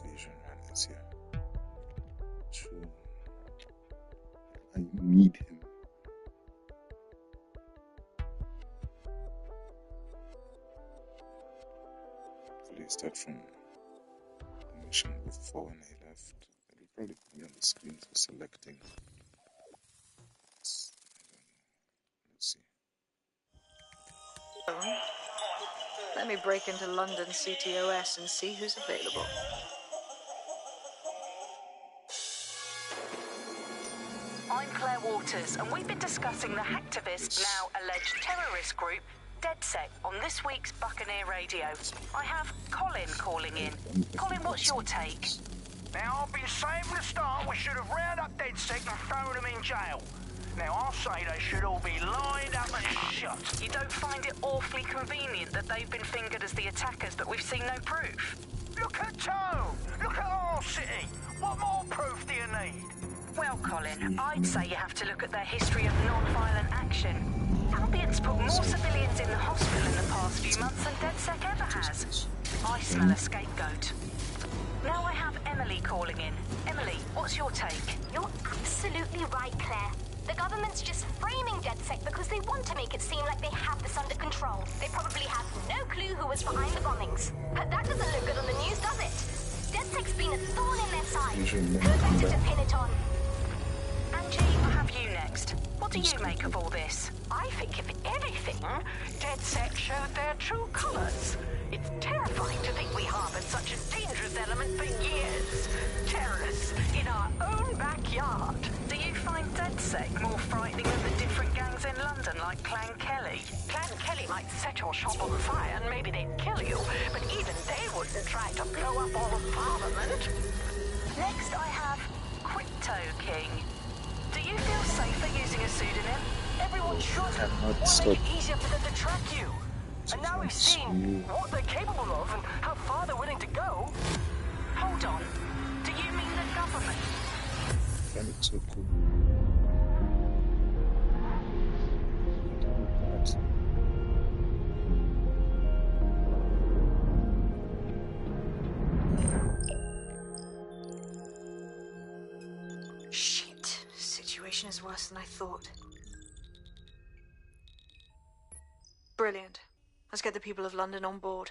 Vision Man is here. True. I need him. Hopefully start from the mission before when I left. It'll probably be on the screen for selecting. Let's see. Let me break into London CTOS and see who's available. I'm Claire Waters, and we've been discussing the hacktivist, now alleged terrorist group, DedSec, on this week's Buccaneer Radio. I have Colin calling in. Colin, what's your take? Now, I've been saying from the start we should have rounded up DedSec and thrown them in jail. Now, I'll say they should all be lined up and shot. You don't find it awfully convenient that they've been fingered as the attackers, but we've seen no proof? Look at Tone! Look at our city! What more proof do you need? Well, Colin, I'd say you have to look at their history of non-violent action. Albion's put more civilians in the hospital in the past few months than DedSec ever has. I smell a scapegoat. Now I have Emily calling in. Emily, what's your take? You're absolutely right, Claire. The government's just framing DedSec because they want to make it seem like they have this under control. They probably have no clue who was behind the bombings. But that doesn't look good on the news, does it? DedSec's been a thorn in their side. Who better to pin it on? Angie, I have you next. What do you make of all this? I think, if anything, DedSec showed their true colours. It's terrifying to think we harboured such a dangerous element for years. Terrorists in our own backyard. Do you find DedSec more frightening than the different gangs in London, like Clan Kelly? Clan Kelly might set your shop on fire and maybe they'd kill you, but even they wouldn't try to blow up all of Parliament. Next I have Crypto King. Do you feel safer using a pseudonym? Everyone should. Won't make it easier for them to track you. And now we've seen what they're capable of and how far they're willing to go. Hold on. Do you mean the government? And it's so cool. Shit. Situation is worse than I thought. Brilliant. Let's get the people of London on board.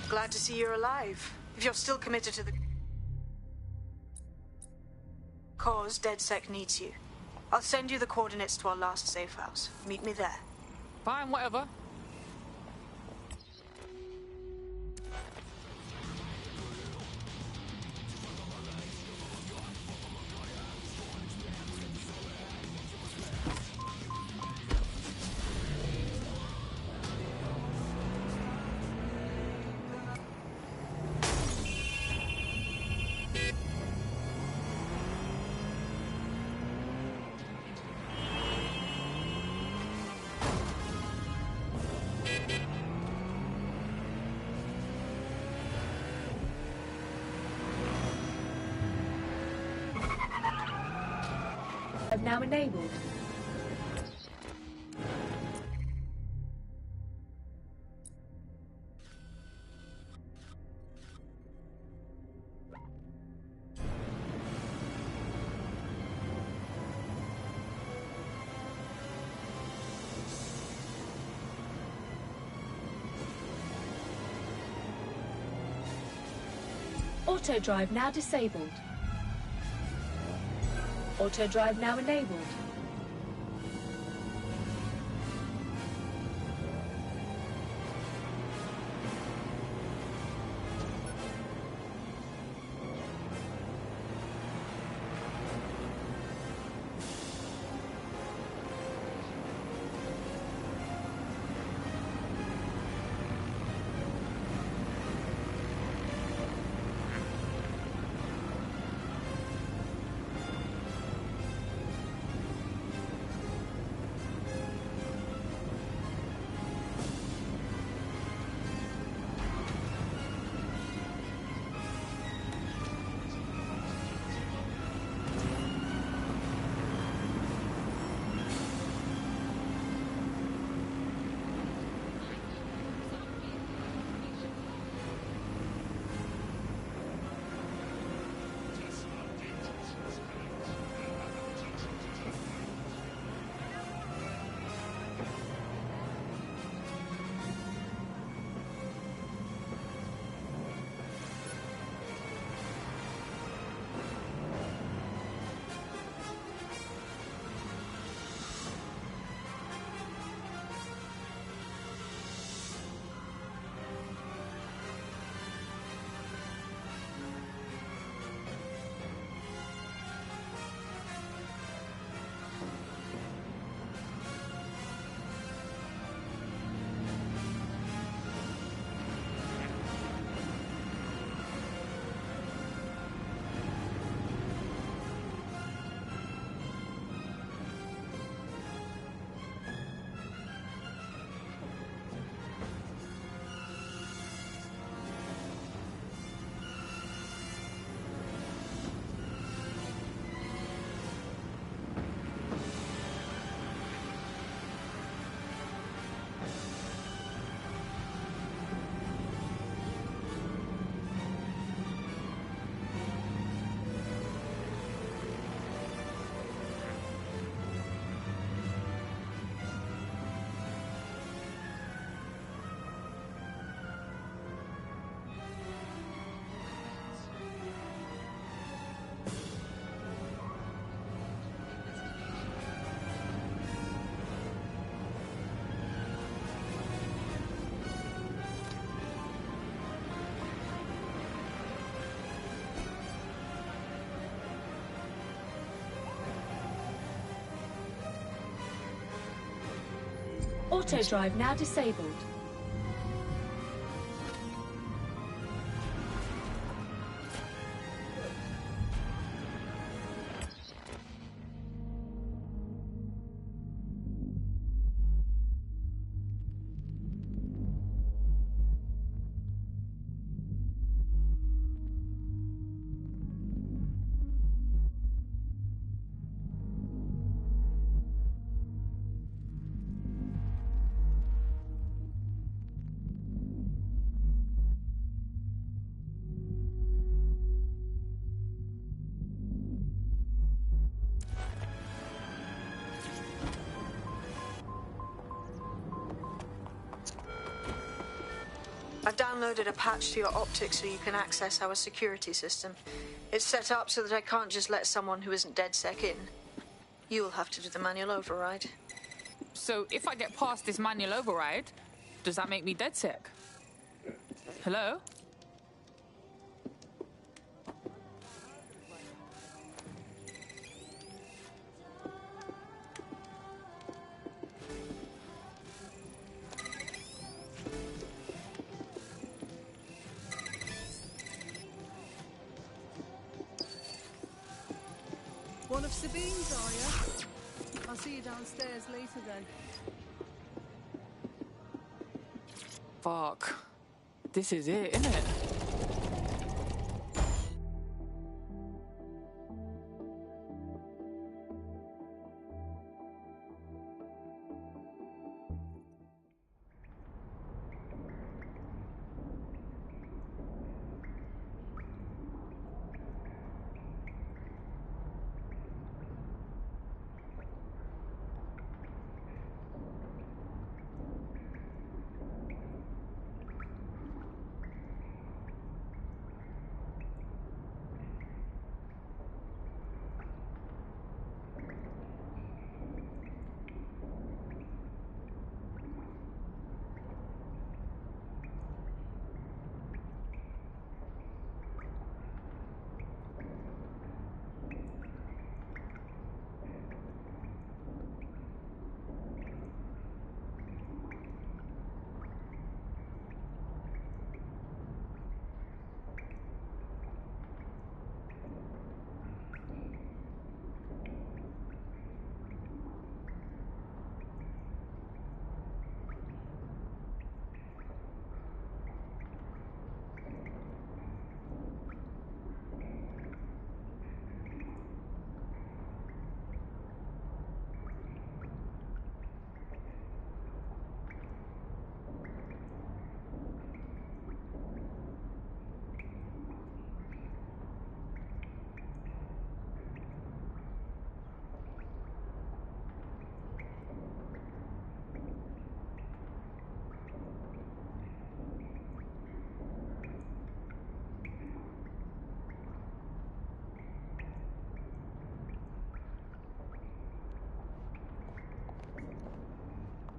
Glad to see you're alive. If you're still committed to the cause, DedSec needs you. I'll send you the coordinates to our last safe house. Meet me there. Fine, whatever. Now enabled. Auto drive now disabled. Auto drive now enabled. Auto drive now disabled. I've downloaded a patch to your optics so you can access our security system. It's set up so that I can't just let someone who isn't DedSec in. You'll have to do the manual override. So if I get past this manual override, does that make me DedSec? Hello? One of Sabine's, are you? I'll see you downstairs later then. Fuck. This is it, isn't it?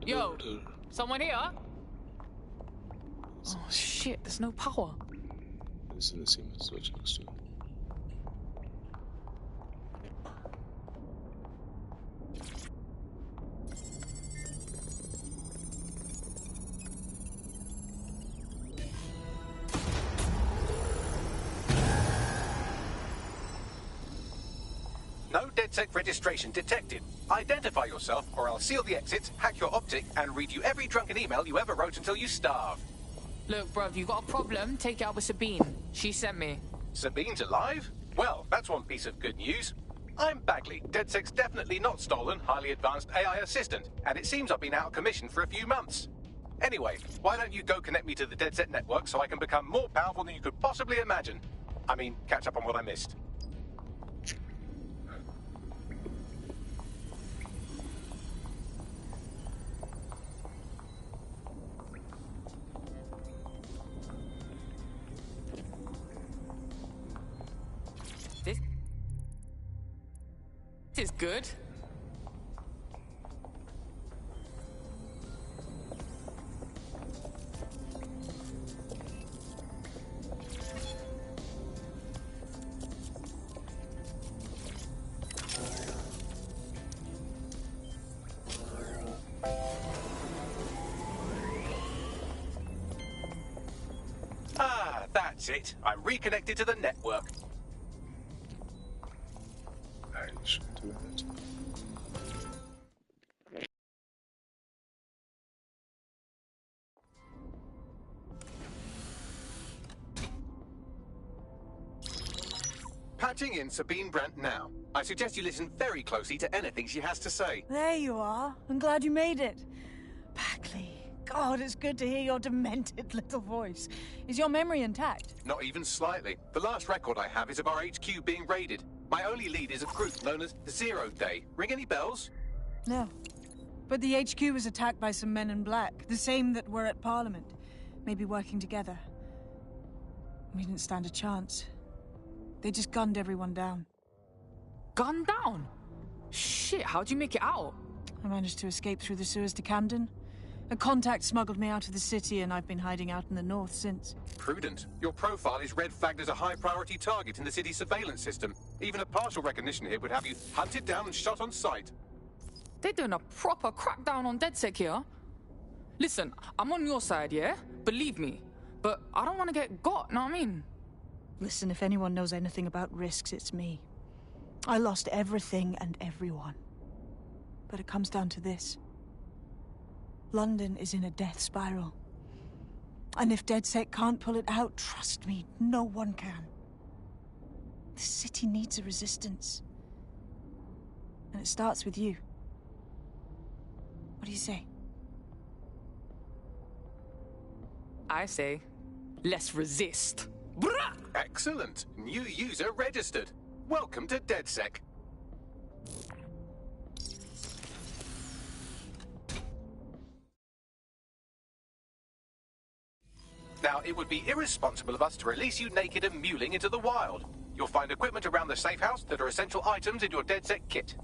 Yo, someone here? Oh shit, there's no power. This is the same switch next to it. No DedSec registration detected. Identify yourself, or I'll seal the exits, hack your optic, and read you every drunken email you ever wrote until you starve. Look, bruv, you got a problem? Take it out with Sabine. She sent me. Sabine's alive? Well, that's one piece of good news. I'm Bagley, DedSec's definitely not stolen, highly advanced AI assistant, and it seems I've been out of commission for a few months. Anyway, why don't you go connect me to the DedSec network so I can become more powerful than you could possibly imagine? I mean, catch up on what I missed. This is good. Ah, that's it. I'm reconnected to the network. I should do that. Patching in Sabine Brandt now. I suggest you listen very closely to anything she has to say. There you are. I'm glad you made it. Bagley. God, it's good to hear your demented little voice. Is your memory intact? Not even slightly. The last record I have is of our HQ being raided. My only lead is a group known as Zero Day. Ring any bells? No. But the HQ was attacked by some men in black, the same that were at Parliament. maybe working together. We didn't stand a chance. They just gunned everyone down. Gunned down? Shit, how'd you make it out? I managed to escape through the sewers to Camden. A contact smuggled me out of the city, and I've been hiding out in the north since. Prudent. Your profile is red flagged as a high-priority target in the city's surveillance system. Even a partial recognition here would have you hunted down and shot on sight. They're doing a proper crackdown on DedSec here. Listen, I'm on your side, yeah? Believe me. But I don't want to get got, know what I mean? Listen, if anyone knows anything about risks, it's me. I lost everything and everyone. But it comes down to this. London is in a death spiral. And if DedSec can't pull it out, trust me, no one can. The city needs a resistance. And it starts with you. What do you say? I say, let's resist. Brah! Excellent. New user registered. Welcome to DedSec. Now, it would be irresponsible of us to release you naked and mewling into the wild. You'll find equipment around the safe house that are essential items in your DedSec kit.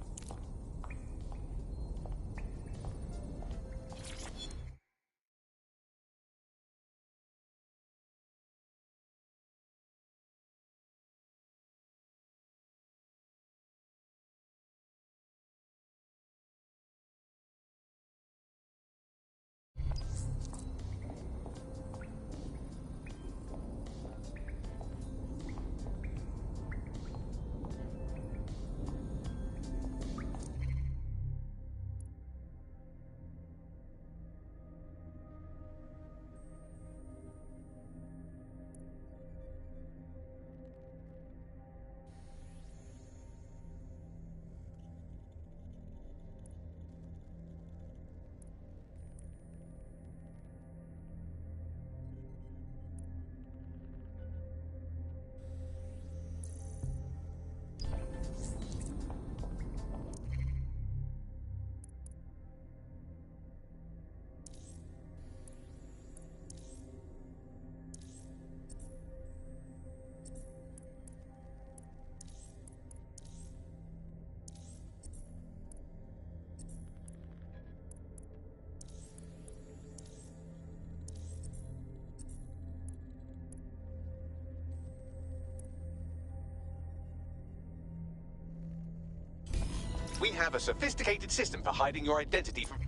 We have a sophisticated system for hiding your identity from...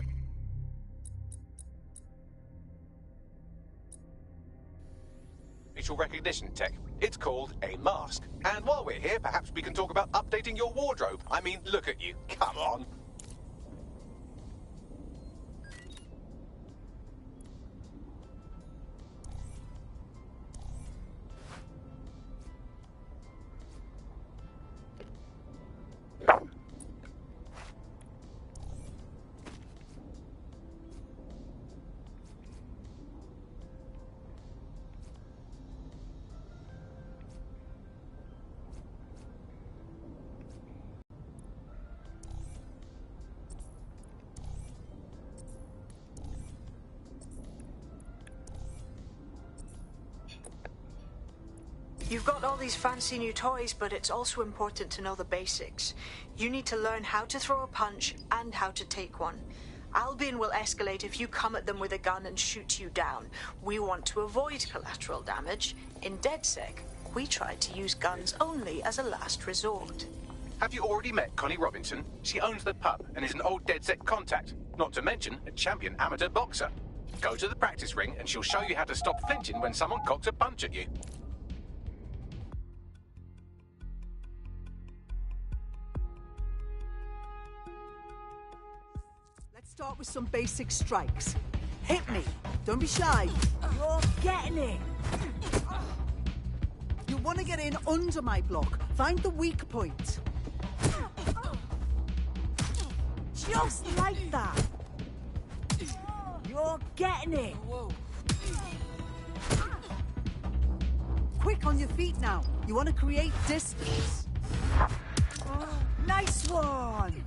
facial recognition tech. It's called a mask. And while we're here, perhaps we can talk about updating your wardrobe. I mean, look at you. Come on. You've got all these fancy new toys, but it's also important to know the basics. You need to learn how to throw a punch and how to take one. Albion will escalate if you come at them with a gun and shoot you down. We want to avoid collateral damage. In DedSec, we try to use guns only as a last resort. Have you already met Connie Robinson? She owns the pub and is an old DedSec contact, not to mention a champion amateur boxer. Go to the practice ring and she'll show you how to stop flinching when someone cocks a punch at you. Start with some basic strikes. Hit me. Don't be shy. You're getting it. You want to get in under my block. Find the weak point. Just like that. You're getting it. Quick on your feet now. You want to create distance. Nice one.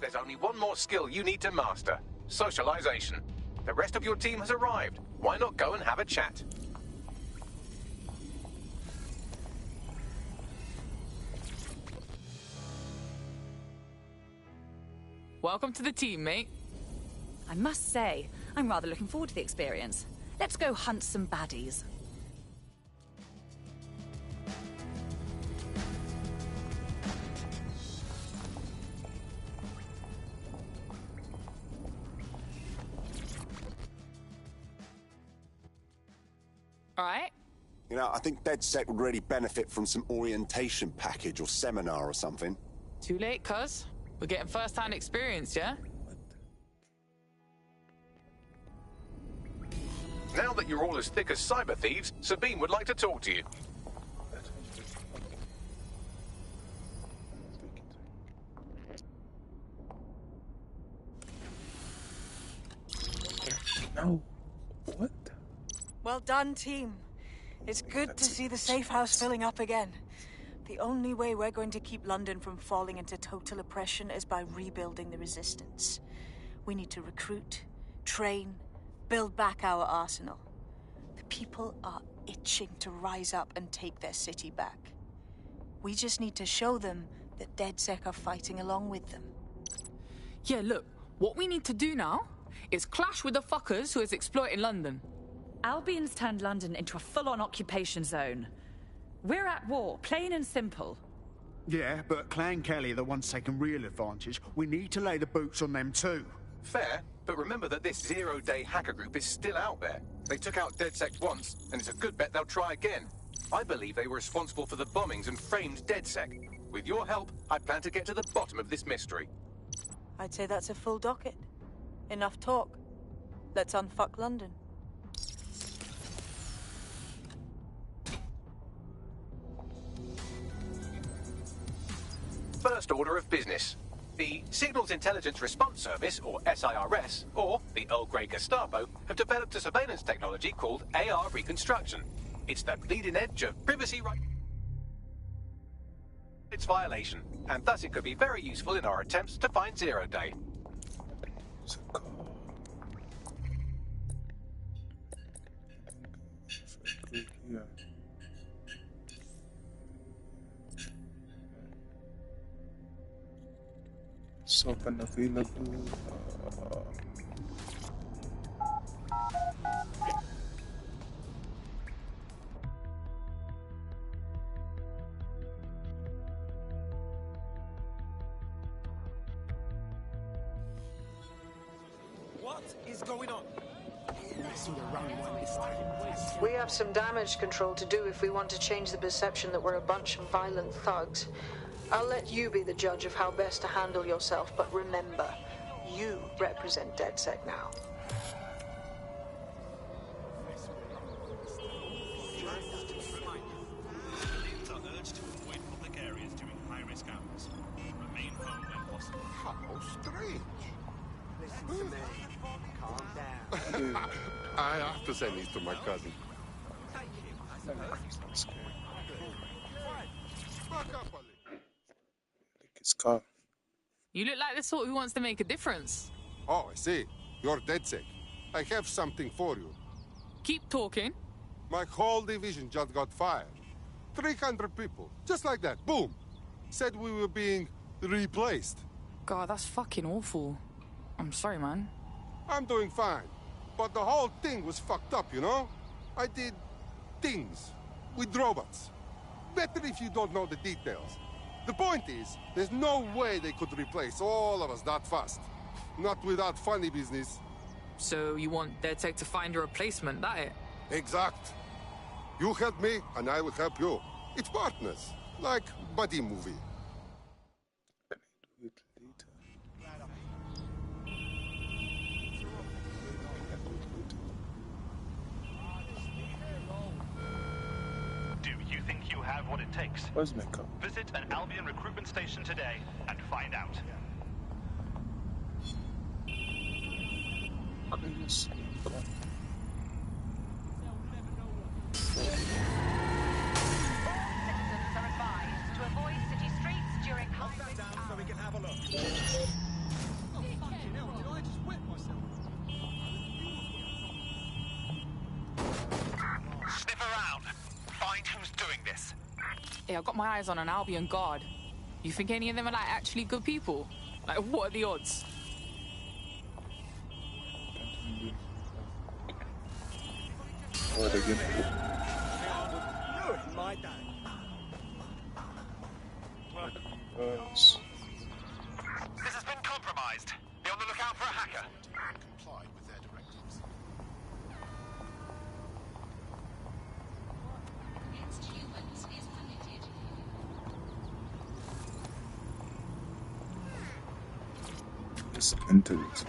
There's only one more skill you need to master. Socialization. The rest of your team has arrived. Why not go and have a chat? Welcome to the team, mate. I must say, I'm rather looking forward to the experience. Let's go hunt some baddies. All right. You know, I think DedSec would really benefit from some orientation package or seminar or something. Too late, cuz. We're getting first-hand experience, yeah? Now that you're all as thick as cyber thieves, Sabine would like to talk to you. No. What? Well done, team. It's good to see the safe house filling up again. The only way we're going to keep London from falling into total oppression is by rebuilding the resistance. We need to recruit, train, build back our arsenal. The people are itching to rise up and take their city back. We just need to show them that DedSec are fighting along with them. Yeah, look, what we need to do now is clash with the fuckers who is exploiting London. Albion's turned London into a full-on occupation zone. We're at war, plain and simple. Yeah, but Clan Kelly are the ones taking real advantage. We need to lay the boots on them too. Fair, but remember that this zero-day hacker group is still out there. They took out DedSec once, and it's a good bet they'll try again. I believe they were responsible for the bombings and framed DedSec. With your help, I plan to get to the bottom of this mystery. I'd say that's a full docket. Enough talk. Let's unfuck London. First order of business. The Signals Intelligence Response Service, or SIRS, or the Earl Grey Gestapo, have developed a surveillance technology called AR Reconstruction. It's the bleeding edge of privacy rights violation, and thus it could be very useful in our attempts to find Zero Day. Open available. What is going on? We have some damage control to do if we want to change the perception that we're a bunch of violent thugs. I'll let you be the judge of how best to handle yourself, but remember, you represent DedSec now. Civilians are urged to avoid public areas during high-risk hours. Remain home when possible. How strange. Listen to me. Calm down. I have to send this to my cousin. His car. You look like the sort who wants to make a difference. Oh, I see. You're DedSec. I have something for you. Keep talking. My whole division just got fired. 300 people. Just like that. Boom. Said we were being replaced. God, that's fucking awful. I'm sorry, man. I'm doing fine. But the whole thing was fucked up, you know? I did things with robots. Better if you don't know the details. The point is, there's no way they could replace all of us that fast. Not without funny business. So you want DedSec to find a replacement, that it? Exact. You help me, and I will help you. It's partners. Like buddy movie. Do you think you have what it takes? Where's my car? Visit an Albion recruitment station today and find out. To avoid city streets during high-risk hours. So we can have a look. Oh, fucking hell, did I just whip myself? Sniff around. Find who's doing this. Hey, I got my eyes on an Albion guard. You think any of them are like actually good people? Like, what are the odds? What again? Ruined my day. This has been compromised. Be on the lookout for a hacker. Complied with their directives. Just enter it.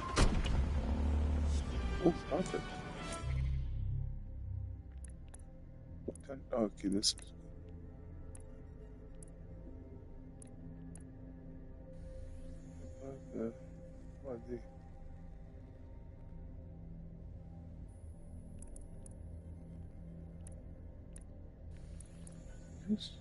Oh, perfect. Okay, this is. What are they? Yes.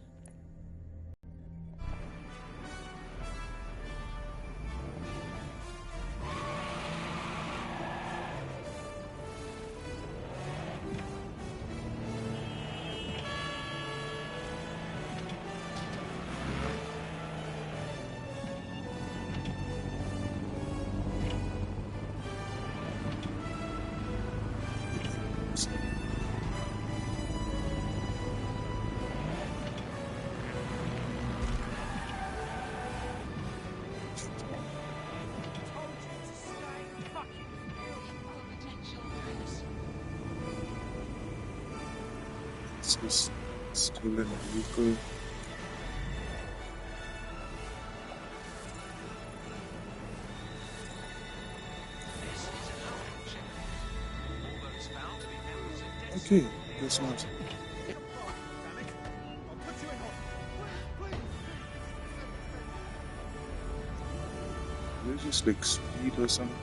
This is stolen vehicle. Okay, guess what? There's just like speed or something.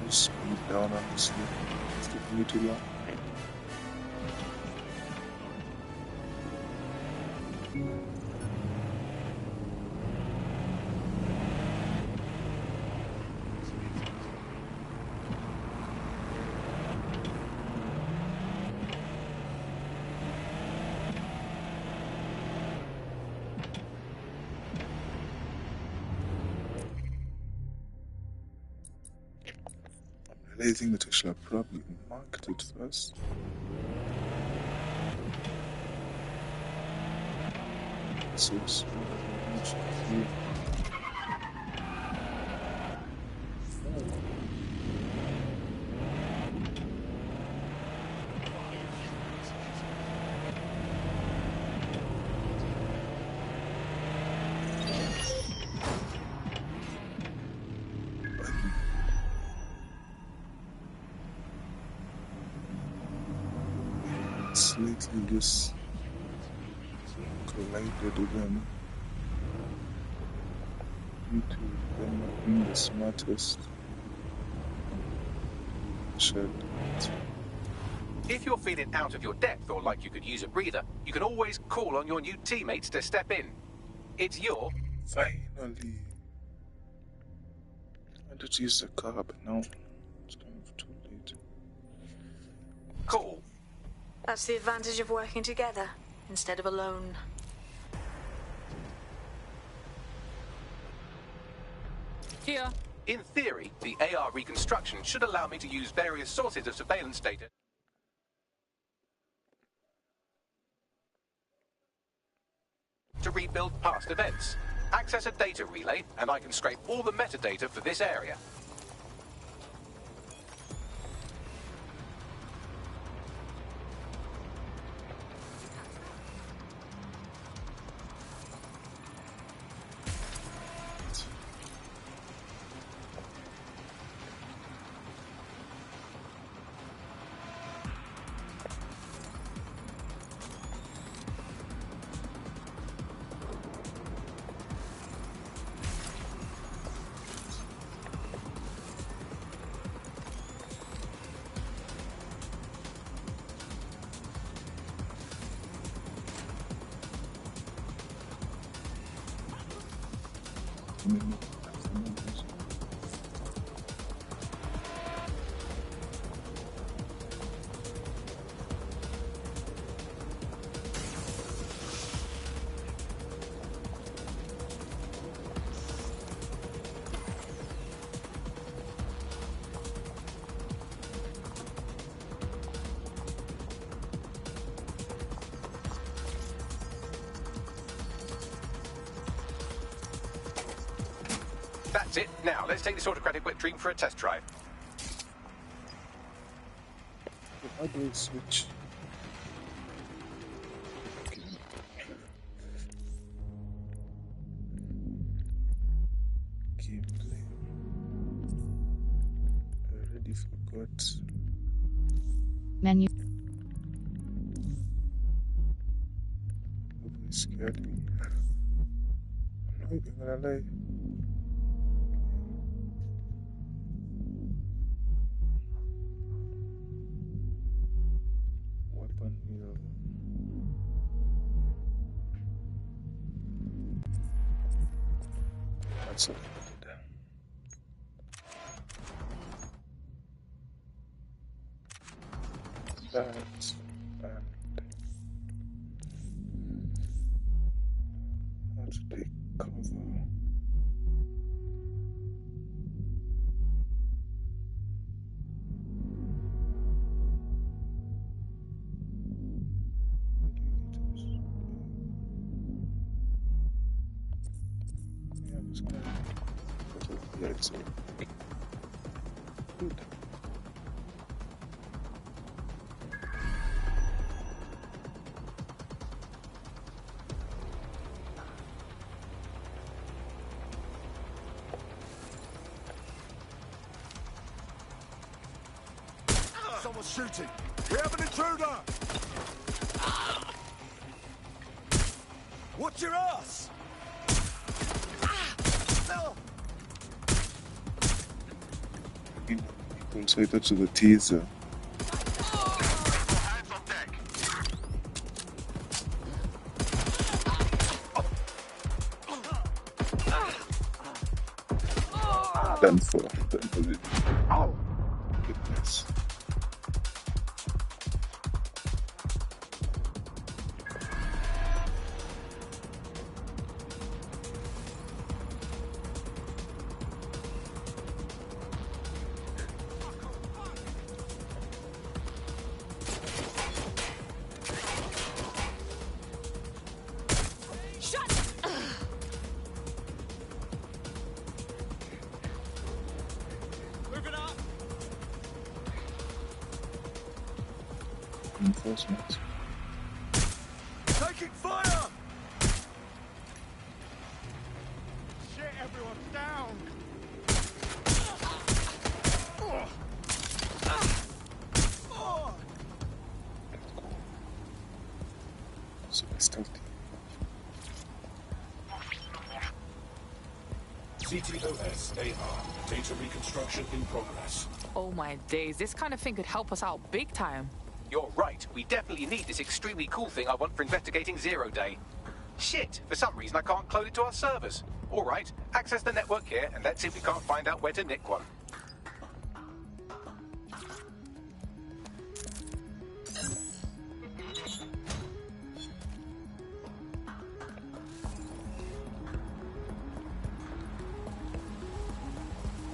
Speed down, honestly. It's taking me too long. I think that I should have probably marked it first. So slightly just collided again due to them not being the smartest. If you're feeling out of your depth or like you could use a breather, you can always call on your new teammates to step in. It's your... Finally. I had to use the car, but now it's kind of too late. Call. That's the advantage of working together instead of alone. Here. In theory, the AR reconstruction should allow me to use various sources of surveillance data to rebuild past events. Access a data relay, and I can scrape all the metadata for this area. That's it. Now, let's take this autocratic wet dream for a test drive. How do I switch? Okay. Gameplay. I already forgot. Menu. It scared me. I'm not even gonna lie. Weapon wheel. That's all I need. That and how to take cover. Yeah, I'm just gonna yeah, it's good. Someone's shooting. We have an intruder. Watch your ass. Consider to the teaser. Done for. Done for it. Oh, goodness. Reinforcements. Taking fire! Shit, everyone's down! So stealthy. CTOS AR. Data reconstruction in progress. Oh my days, this kind of thing could help us out big time. You're right. We definitely need this extremely cool thing I want for investigating Zero Day. Shit, for some reason I can't clone it to our servers. All right, access the network here, and let's see if we can't find out where to nick one.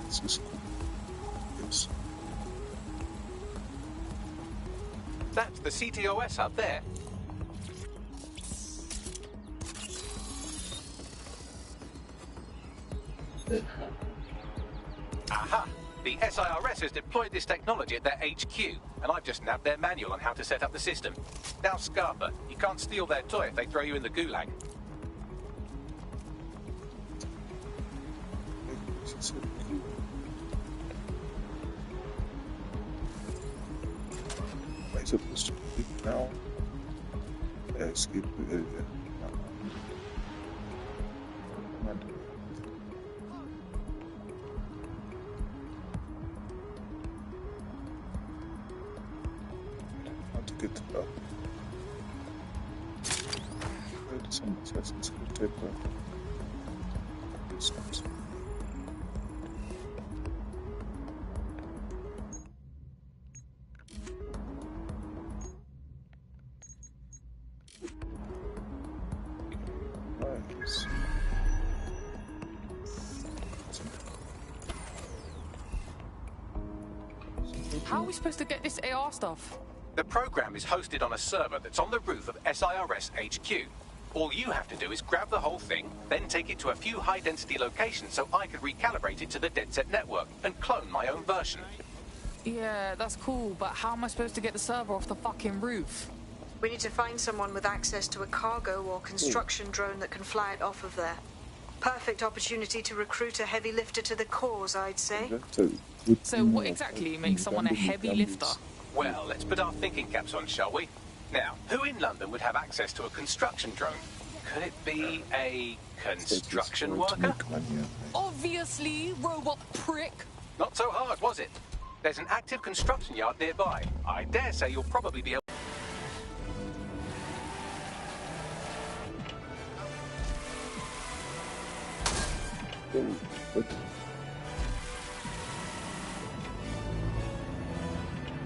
This is cool. Yes. That's the CTOS up there. Aha! The SIRS has deployed this technology at their HQ, and I've just nabbed their manual on how to set up the system. Now, Scarpa, you can't steal their toy if they throw you in the gulag. Am I supposed to click now? Escape the area. How to get up? Where did some Assassin's Creed type of Sounds nice. How are we supposed to get this AR stuff? The program is hosted on a server that's on the roof of SIRS HQ. All you have to do is grab the whole thing, then take it to a few high-density locations so I can recalibrate it to the DedSec network and clone my own version. Yeah, that's cool, but how am I supposed to get the server off the fucking roof? We need to find someone with access to a cargo or construction drone that can fly it off of there. Perfect opportunity to recruit a heavy lifter to the cause, I'd say. So what exactly makes someone a heavy lifter? Well, let's put our thinking caps on, shall we? Now, who in London would have access to a construction drone? Could it be a construction worker? Obviously, robot prick. Not so hard, was it? There's an active construction yard nearby. I dare say you'll probably be able...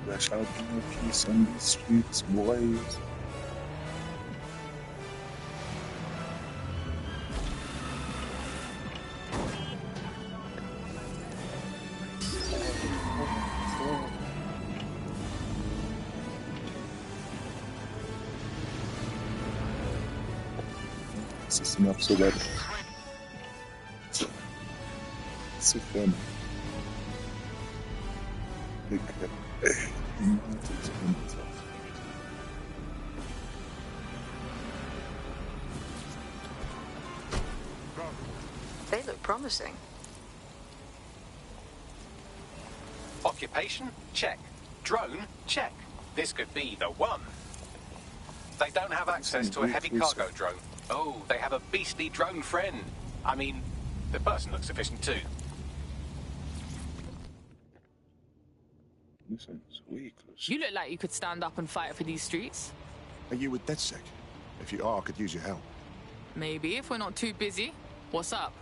There shall be no peace on these streets, boys. System up so that it's a fun. They look promising. Occupation? Check. Drone? Check. This could be the one. They don't have access to a heavy cargo drone. Oh, they have a beastly drone friend. I mean, the person looks efficient too. You look like you could stand up and fight for these streets. Are you with DedSec? If you are, I could use your help. Maybe, if we're not too busy. What's up?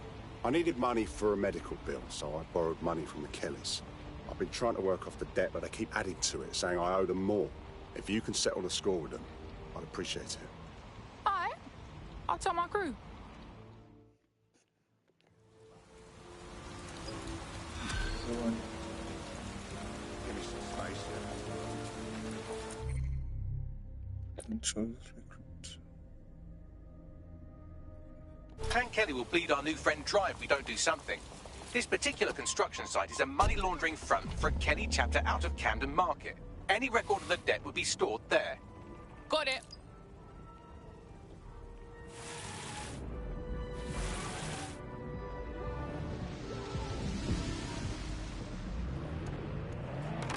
I needed money for a medical bill, so I borrowed money from the Kellys. I've been trying to work off the debt, but they keep adding to it, saying I owe them more. If you can settle the score with them, I'd appreciate it. Alright. I'll tell my crew. Give me some space here. Controls recruit. Clan Kelly will bleed our new friend dry if we don't do something. This particular construction site is a money laundering front for a Kelly chapter out of Camden Market. Any record of the debt would be stored there. Got it.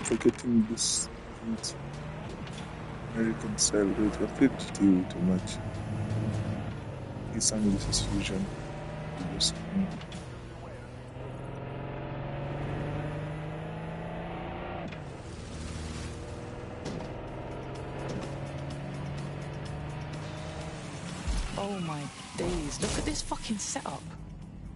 Forgetting this American style rate, I played too much. It's English fusion. Oh my days, look at this fucking setup.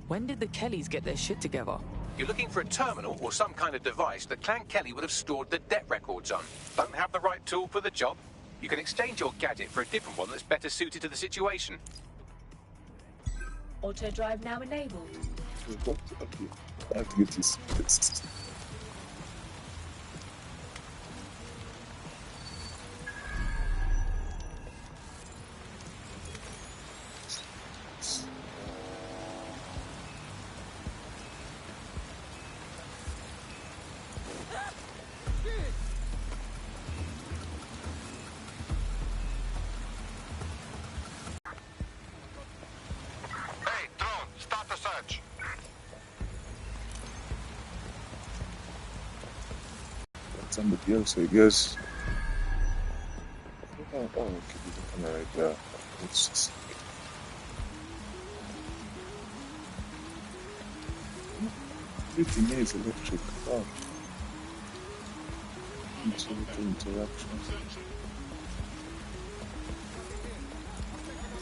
When did the Kellys get their shit together? You're looking for a terminal or some kind of device that Clan Kelly would have stored the debt records on. Don't have the right tool for the job? You can exchange your gadget for a different one that's better suited to the situation. Auto drive now enabled. Okay. I have to get this. Somebody else, I guess. Oh, okay, there's a camera right there. Let's just... Everything is electric. Oh. It's a little interaction.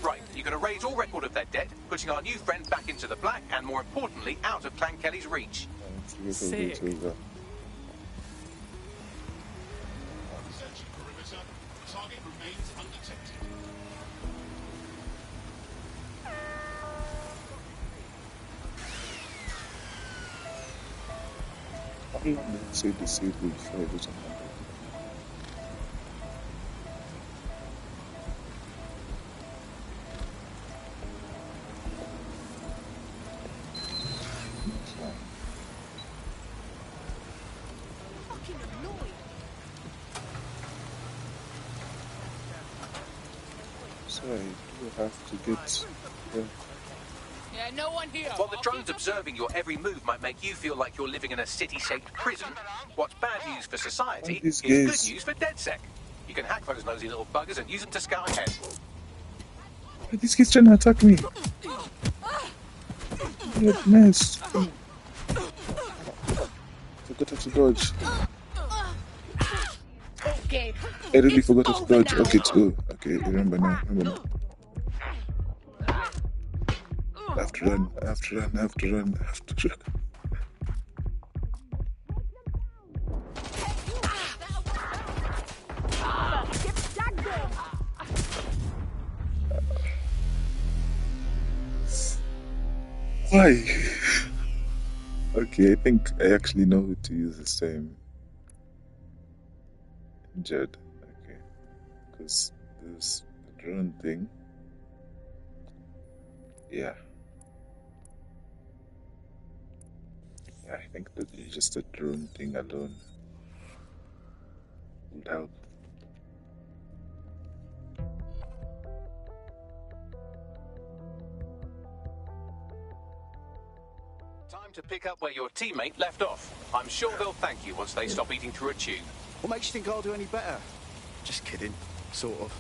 Right, you can erase all record of their debt, putting our new friend back into the black and, more importantly, out of Clan Kelly's reach. Sick. Searching perimeter. Target remains undetected. How long did it say disabled before it was 100? So I do have to get... Yeah, no one here. While the drones observing your every move might make you feel like you're living in a city-shaped prison, what's bad news for society is good news for DedSec. You can hack those nosy little buggers and use them to scout ahead. This kid's trying to attack me. What mess. Forgot how to dodge. Okay. I really forgot how to dodge. Okay, okay, remember now. I have to run. Why? Okay, I think I actually know who to use this time. Injured. Okay. Because there's the drone thing. Yeah. I think that just a drone thing alone would help. Time to pick up where your teammate left off. I'm sure they'll thank you once they stop eating through a tube. What makes you think I'll do any better? Just kidding, sort of.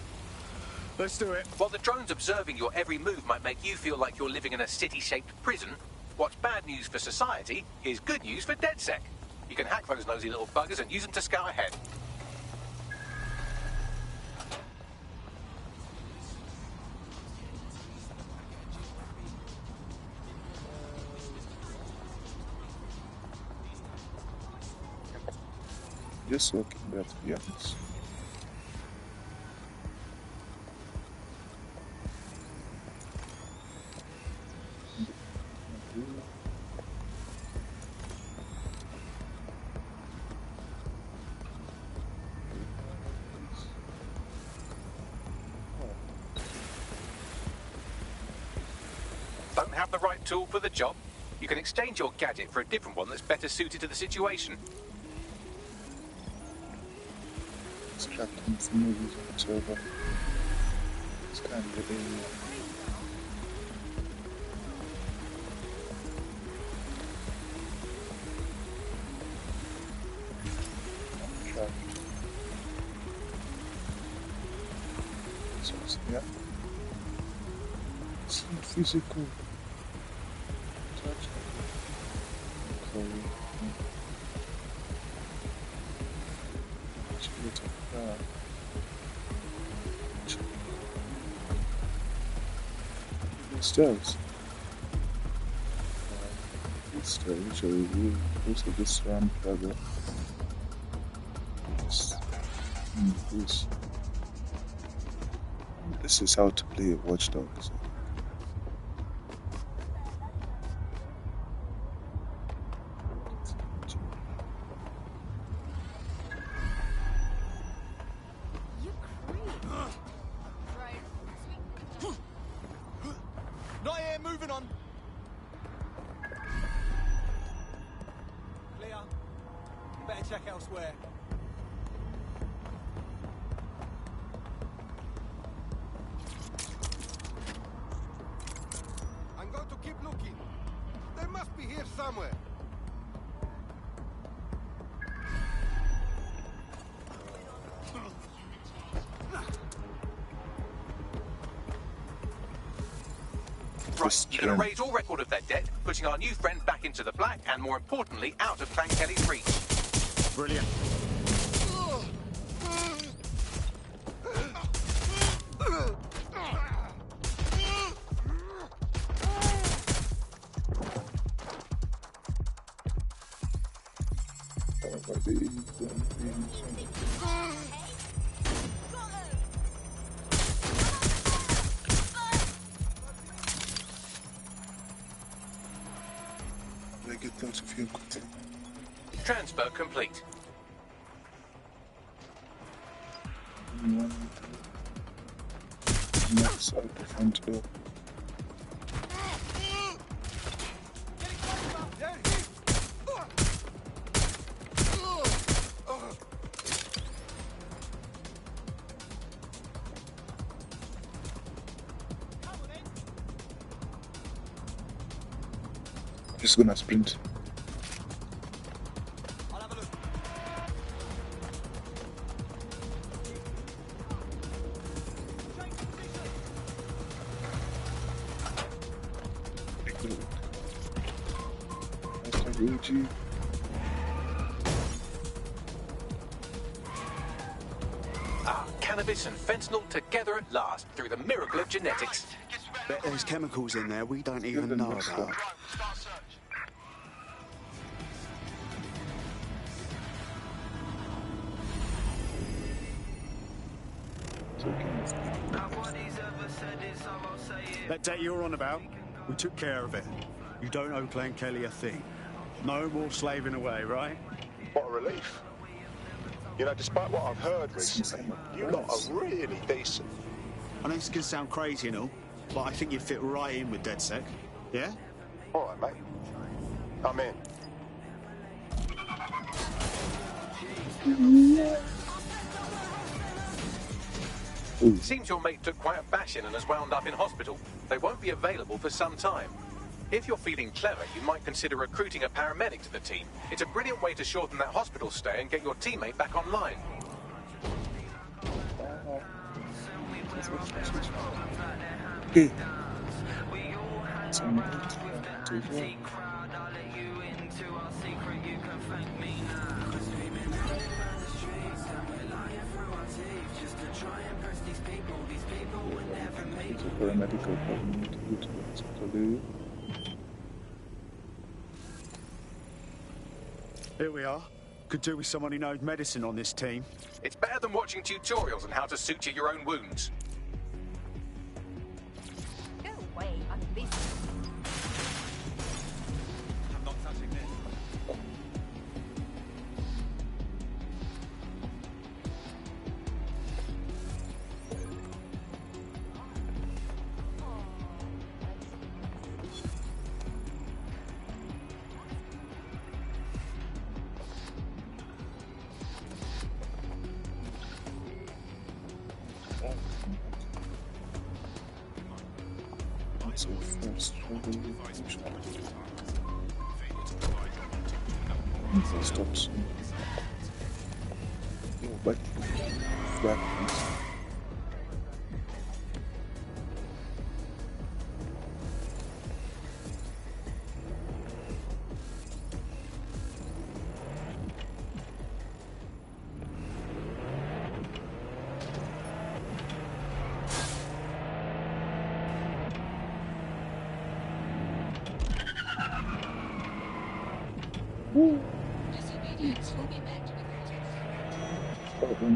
Let's do it. While the drones observing your every move might make you feel like you're living in a city-shaped prison, what's bad news for society is good news for DedSec. You can hack those nosy little buggers and use them to scout ahead. Just walking there, to be honest. Don't have the right tool for the job? You can exchange your gadget for a different one that's better suited to the situation. Distracting from movies or whatever. It's kind of getting track. So, yeah. It's physical touch. Okay. Stairs. This stage, I will also this round further. This is how to play Watch Dogs. Not here, moving on. Clear. Better check elsewhere. I'm going to keep looking. They must be here somewhere. Right, you can erase all record of their debt, putting our new friend back into the black and, more importantly, out of Clan Kelly's reach. Brilliant. I get out of here quickly. Transfer complete. Outside the front door. I'm just gonna sprint. Cannabis and fentanyl together at last through the miracle of genetics. Bet there's chemicals in there we don't even know about. That debt you're on about, we took care of it. You don't owe Clan Kelly a thing. No more slaving away, right? What a relief. You know, despite what I've heard recently, you lot are really decent. I know this can sound crazy and all, but I think you fit right in with DedSec. Yeah? All right, mate. I'm in. Seems your mate took quite a bashing and has wound up in hospital. They won't be available for some time. If you're feeling clever, you might consider recruiting a paramedic to the team. It's a brilliant way to shorten that hospital stay and get your teammate back online. Okay. Paramedical hospital. Here we are. Could do with someone who knows medicine on this team. It's better than watching tutorials on how to suture your own wounds. Go away, unleash. I'm not touching this. So fast stop soon. Yo, but flat.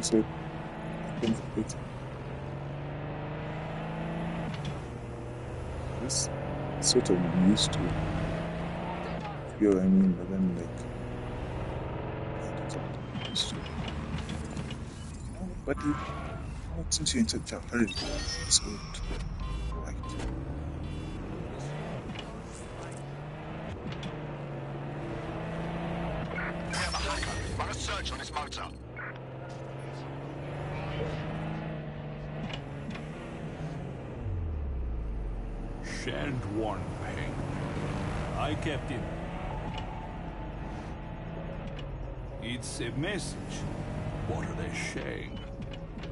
Said, this sort of used to, you know what I mean, but then like, but since you entered the hurry, it's good, right? We have a hacker. Run a search on his motor. And one ping. I kept it. It's a message. What are they saying?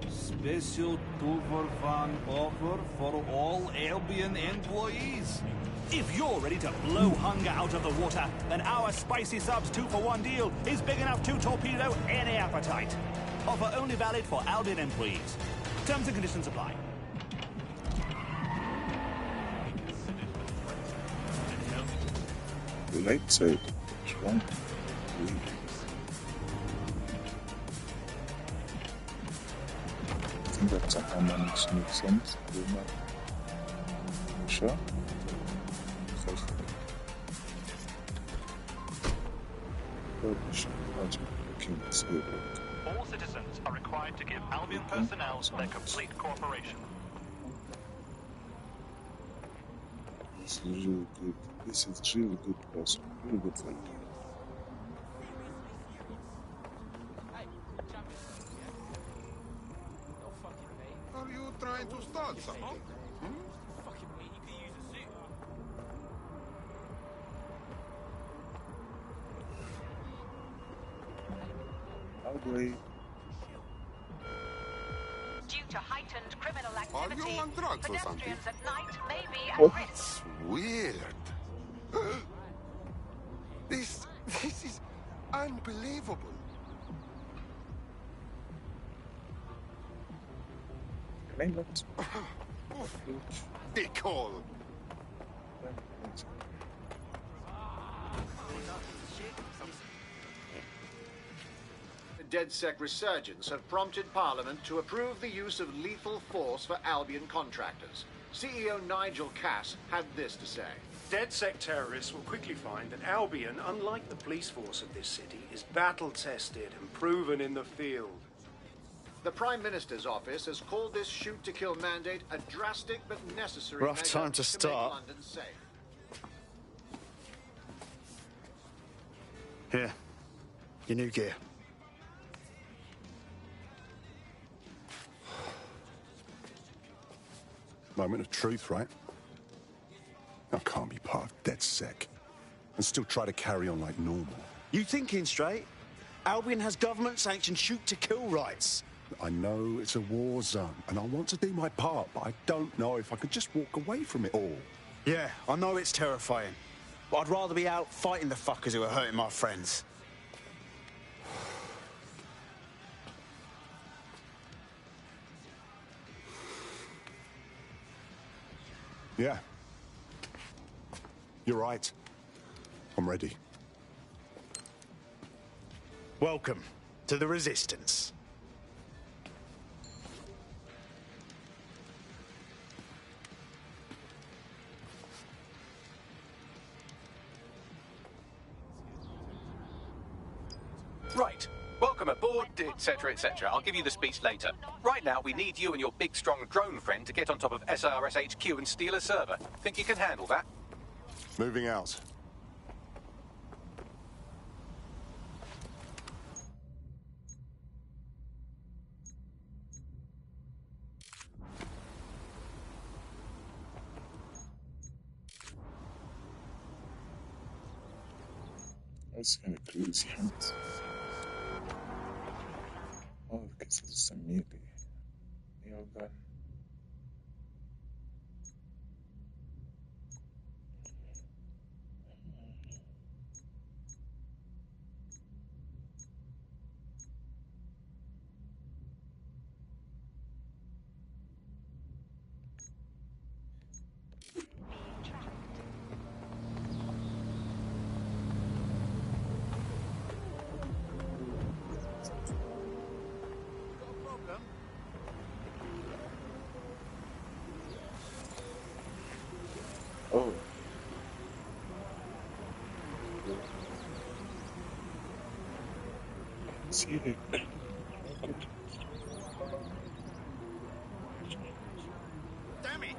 Special 2 for 1 offer for all Albion employees. If you're ready to blow hunger out of the water, then our Spicy Subs 2 for 1 deal is big enough to torpedo any appetite. Offer only valid for Albion employees. Terms and conditions apply. The light side, what's wrong? think that somehow managed to make sense. Sure. All citizens are required to give Albion personnel their complete cooperation. This is really good. This is really good person. Really good fighter. Are you trying to start something? How do I... Due to heightened criminal Are activity, you on drugs or something? pedestrians at night may be at What? risk. Weird. This is unbelievable. Can I not? Dickhole. The DedSec resurgence have prompted Parliament to approve the use of lethal force for Albion contractors. CEO Nigel Cass had this to say. DedSec terrorists will quickly find that Albion, unlike the police force of this city, is battle-tested and proven in the field. The Prime Minister's office has called this shoot-to-kill mandate a drastic but necessary Rough measure time to make start. London safe. Here. Your new gear. Moment of truth, right? I can't be part of DedSec and still try to carry on like normal. You thinking straight? Albion has government-sanctioned shoot-to-kill rights. I know it's a war zone, and I want to do my part, but I don't know if I could just walk away from it all. Yeah, I know it's terrifying, but I'd rather be out fighting the fuckers who are hurting my friends. Yeah. You're right. I'm ready. Welcome to the Resistance. Right. Welcome aboard, etc., etc. I'll give you the speech later. Right now, we need you and your big, strong drone friend to get on top of SIRS HQ and steal a server. Think you can handle that? Moving out. That's kind of crazy. Oh, because it's a melee. Nail gun. Oh. See it. Damn it!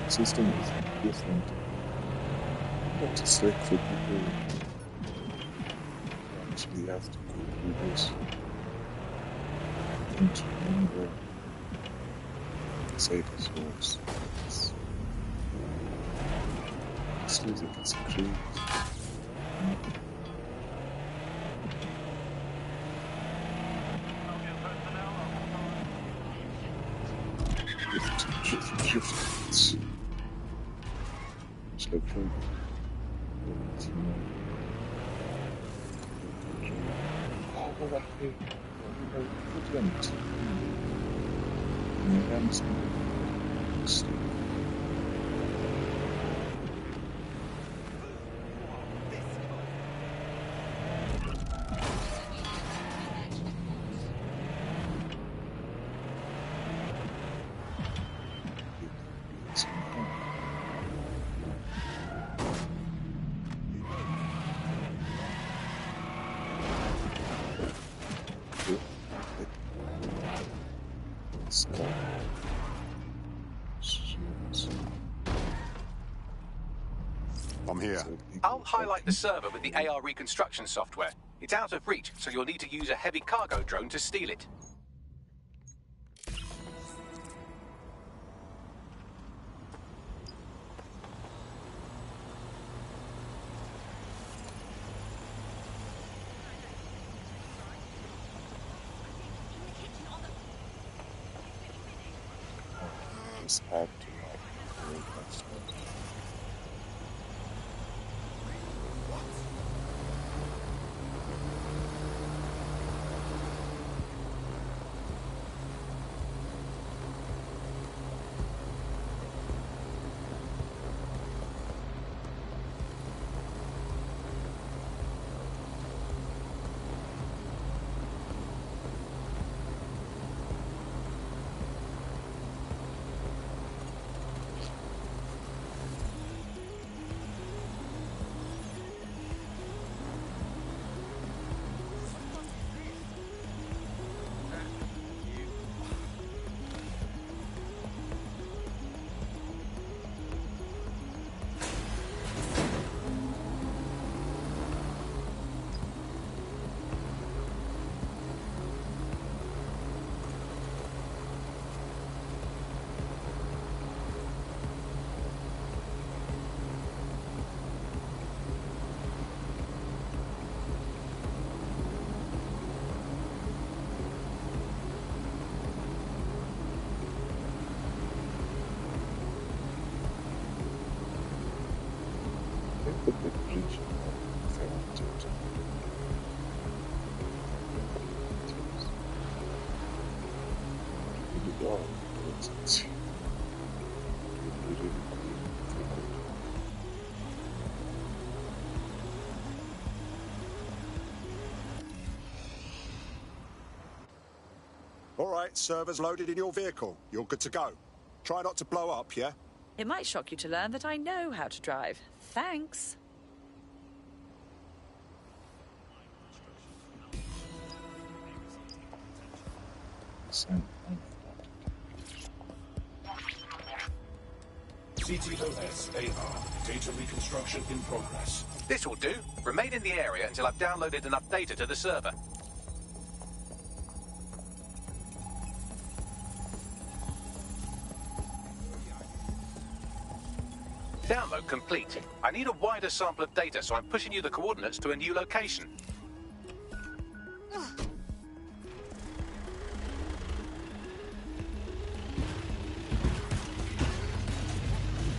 System is different. But it's like for people who actually have to go through this. I don't remember the site as worse. This music is crazy. Drift. Control. I'm here. I'll highlight the server with the AR reconstruction software. It's out of reach, so you'll need to use a heavy cargo drone to steal it. Just have to like put the bridge if I want to. The door, it's All right, servers loaded in your vehicle. You're good to go. Try not to blow up, yeah? It might shock you to learn that I know how to drive. Thanks. CTOS AR. Data reconstruction in progress. This will do. Remain in the area until I've downloaded enough data to the server. Download complete. I need a wider sample of data, so I'm pushing you the coordinates to a new location.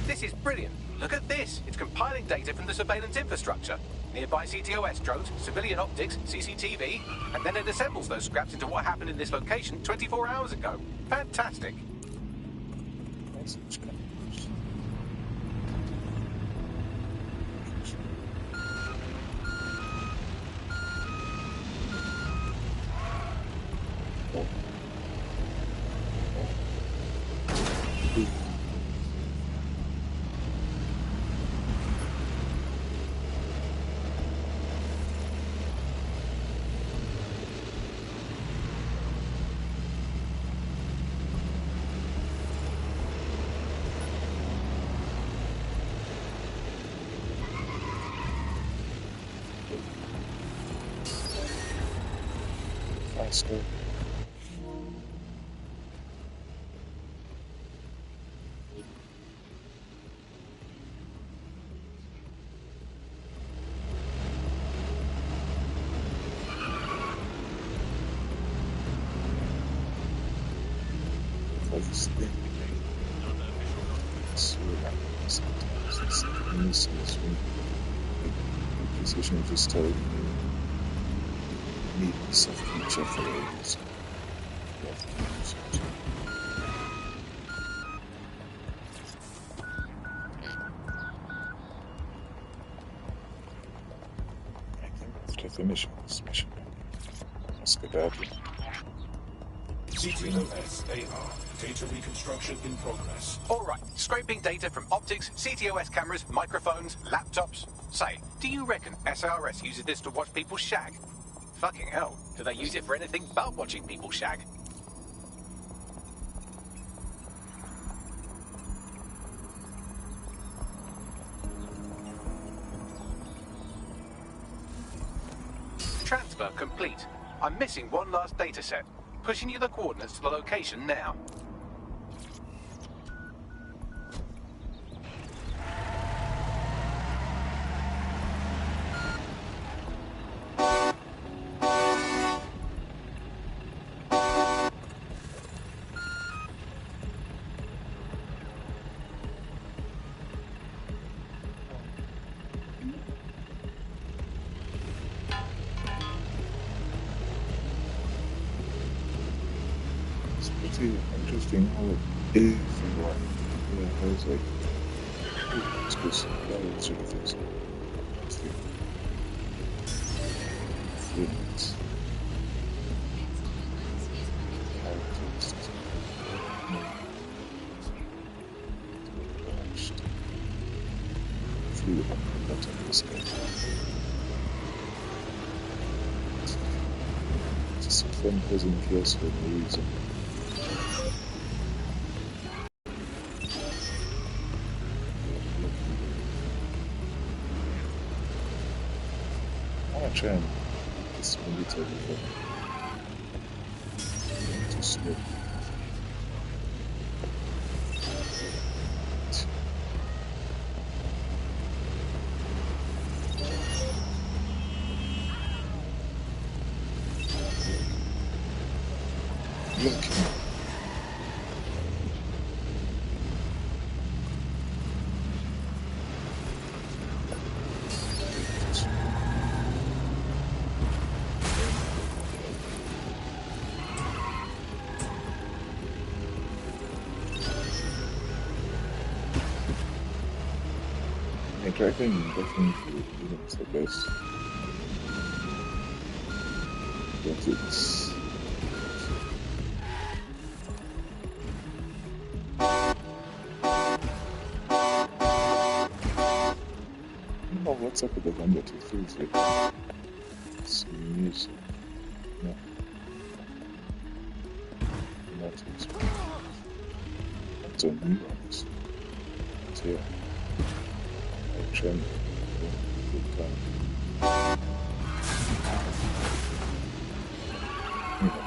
This is brilliant. Look at this. It's compiling data from the surveillance infrastructure. Nearby CTOS drones, civilian optics, CCTV, and then it assembles those scraps into what happened in this location 24 hours ago. Fantastic. Faster. This thing. Sometimes it's useless when the position just telling you need some feature for it. After finishing this mission, let's get out of here. CTOS-AR. Data reconstruction in progress. Alright, scraping data from optics, CTOS cameras, microphones, laptops. Say, do you reckon SRS uses this to watch people shag? Fucking hell, do they use it for anything but watching people shag? Transfer complete. I'm missing one last data set. Pushing you the coordinates to the location now. Interesting how it is and what I was like, oh, it's just that sort of things. It's the 3 minutes. Flew up the bottom of the sky. Just fun causing chaos for no reason. Try and just a little bit too slow. Tracking definitely isn't the best, but it's I don't know what's up with the one that it feels like it's music. No. Not it's a new one. So yeah. Trim. Good time.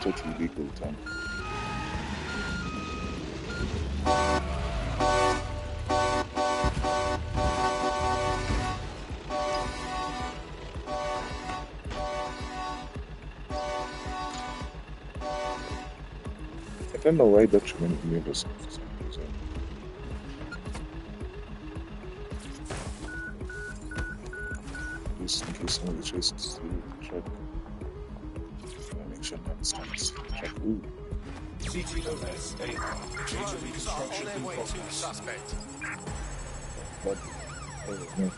Totally legal time. I don't know why that shouldn't be able to for some reason. Just in case somebody tries to steal the truck. Make sure no one stands the truck. Ooh. CTOS-AR. Data reconstruction in progress. But, no.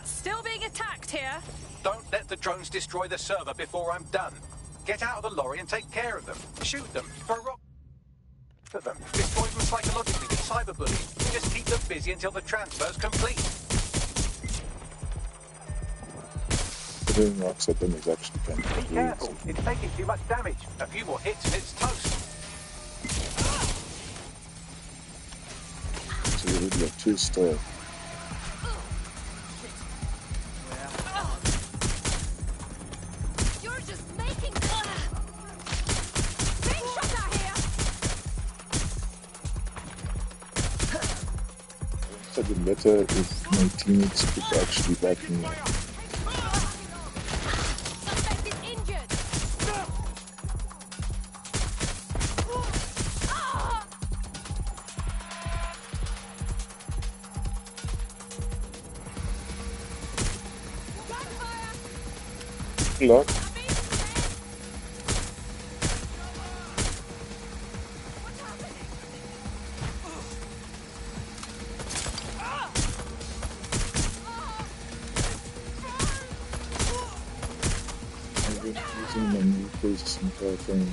Still being attacked here. Don't let the drones destroy the server before I'm done. Get out of the lorry and take care of them. Shoot them. Throw rocks at them. Destroy them psychologically with cyberbullying. Just keep them busy until the transfer's complete. Throwing rocks at them is actually kind of Be careful. It's taking too much damage. A few more hits and it's toast. So you really have 2-star. The better if my teammates could actually back me up. Lock.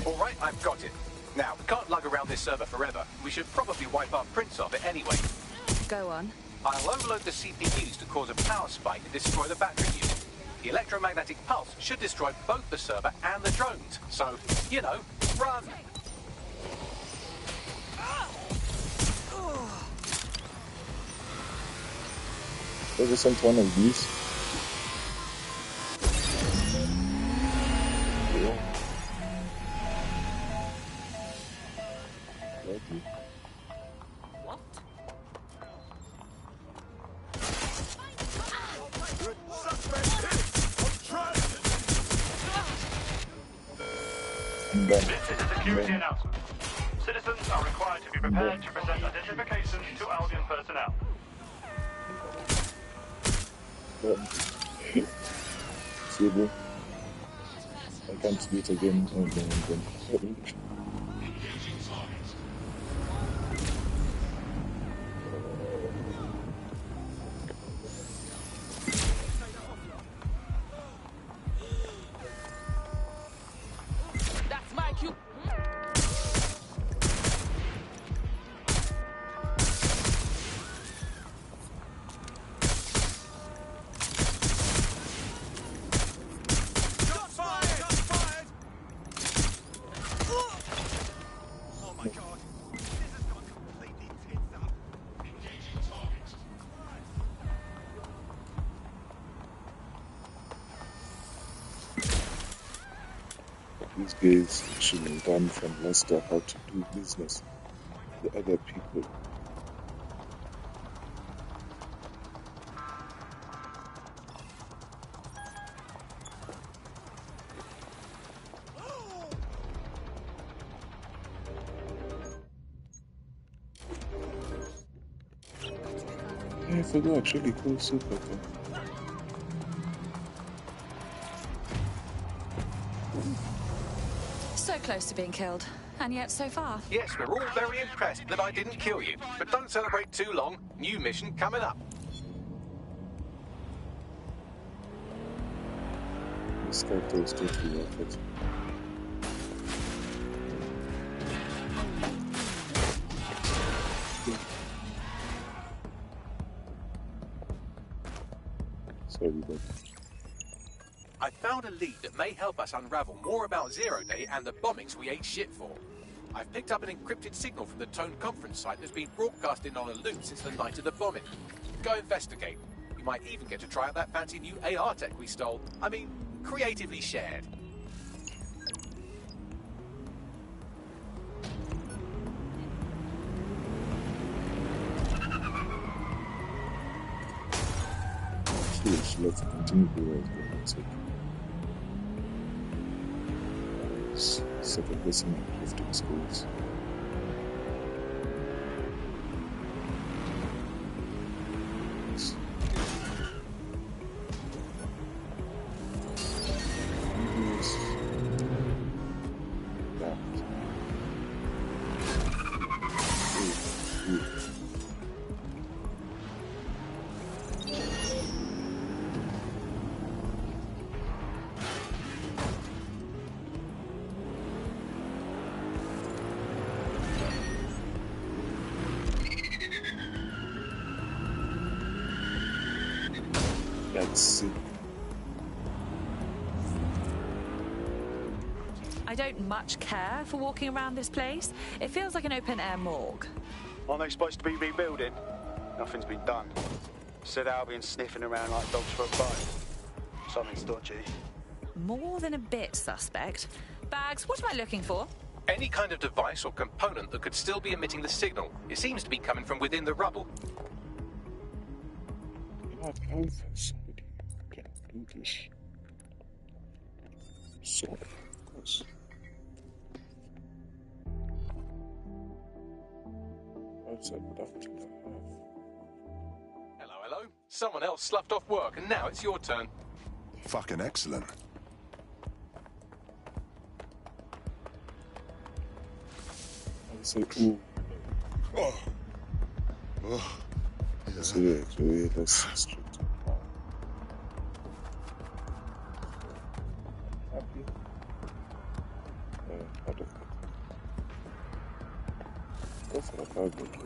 Alright, I've got it. Now, we can't lug around this server forever. We should probably wipe our prints off it anyway. Go on. I'll overload the CPUs to cause a power spike and destroy the battery unit. The electromagnetic pulse should destroy both the server and the drones. So, you know, run! Ever sent one of these? Yeah. Lucky. This is a security announcement. Citizens are required to be prepared to present identification to Albion personnel. Stable. I can't do it again. That's my cue. These guys should have done from Leicester how to do business with the other people. Yeah, I forgot, actually cool super thing. So close to being killed, and yet so far. Yes, we're all very impressed that I didn't kill you. But don't celebrate too long. New mission coming up. This character is totally worth it. Sorry, but I found a lead that may help us unravel more about Zero Day and the bombings we ate shit for. I've picked up an encrypted signal from the Tone conference site that's been broadcasting on a loop since the night of the bombing. Go investigate. You might even get to try out that fancy new AR tech we stole. I mean, creatively shared. let's continue with the second lesson lifting schools. I don't much care for walking around this place. It feels like an open-air morgue. Aren't they supposed to be rebuilding? Nothing's been done. Said Albion's sniffing around like dogs for a bone. Something's dodgy. More than a bit suspect. Bags, what am I looking for? Any kind of device or component that could still be emitting the signal. It seems to be coming from within the rubble. What else somebody can do this? So, of course. That's a productive to have. Hello, hello. Someone else sloughed off work, and now it's your turn. Fucking excellent. say ooh. Oh. Oh. Yeah. So yeah, let's straight to the point. Happy? Out of it. Go for the cargo kit.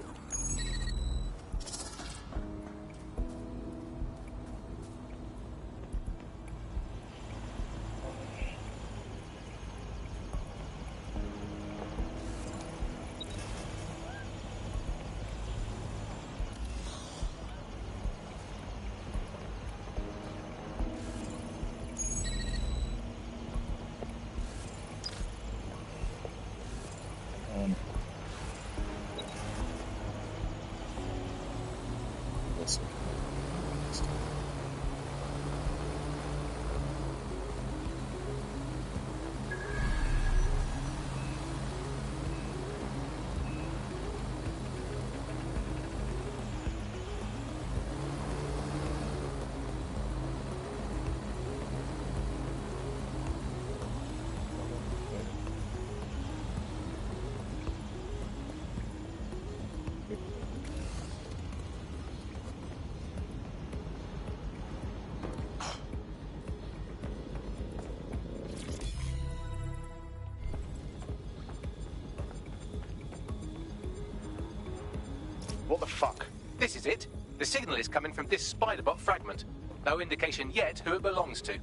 What the fuck? This is it. The signal is coming from this Spiderbot fragment. No indication yet who it belongs to.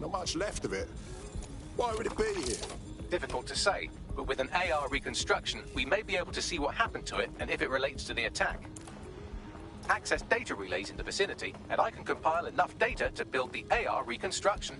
Not much left of it. Why would it be here? Difficult to say, but with an AR reconstruction, we may be able to see what happened to it and if it relates to the attack. Access data relays in the vicinity, and I can compile enough data to build the AR reconstruction.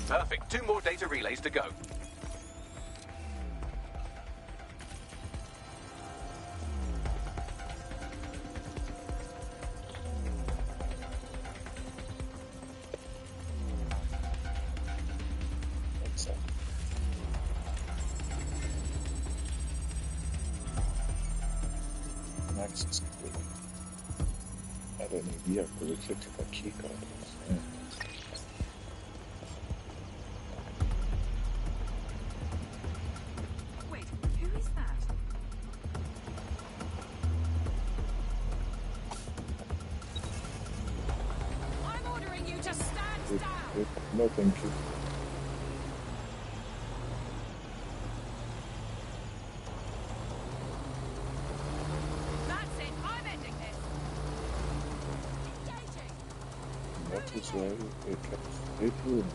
Perfect. 2 more data relays to go. Access complete. I don't need the electrical key card. Yeah. No, thank you. That's it. I'm ending this. Engaging. That is why it kept it room.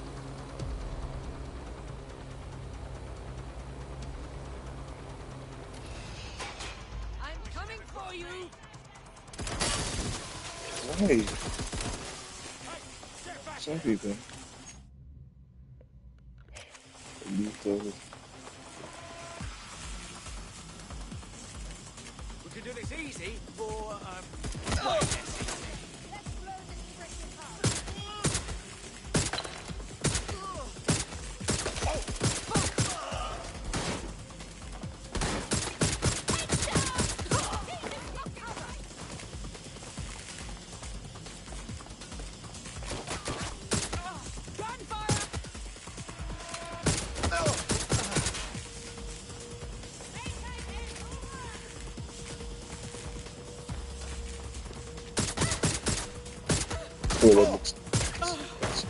I'm coming for you. Why? Sorry, then. Lethal. We could do this easy, or Oh, that looks nice.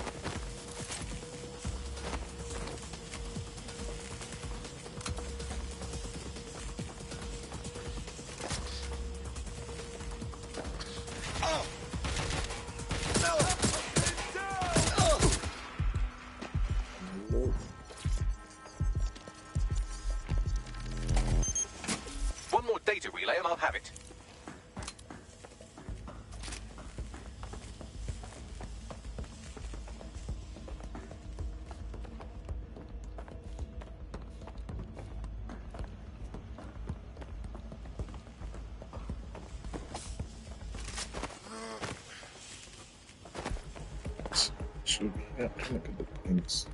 should be look at the points.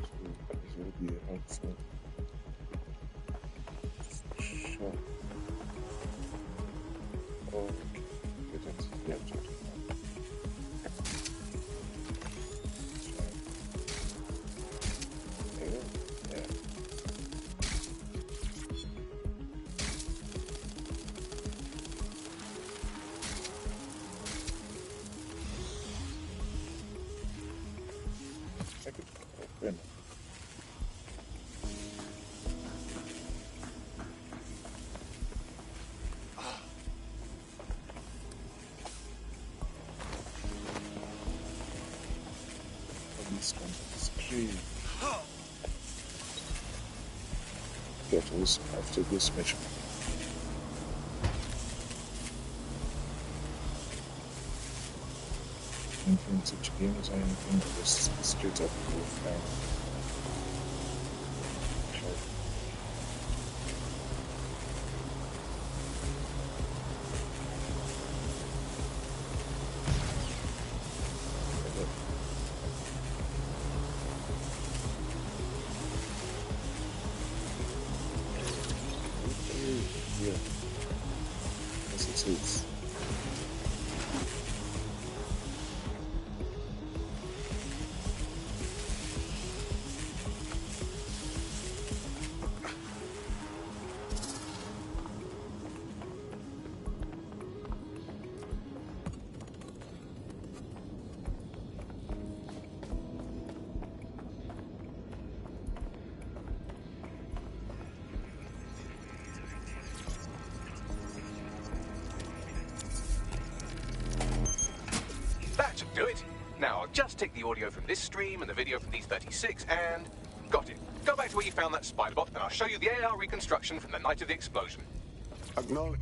So this will be helpful. Sure. Okay. Get it. Yeah, after this mission. Anything such games or anything, just straight up go down. Do it. Now, I'll just take the audio from this stream and the video from these 36 and... Got it. Go back to where you found that spider bot and I'll show you the AR reconstruction from the night of the explosion. Acknowledged.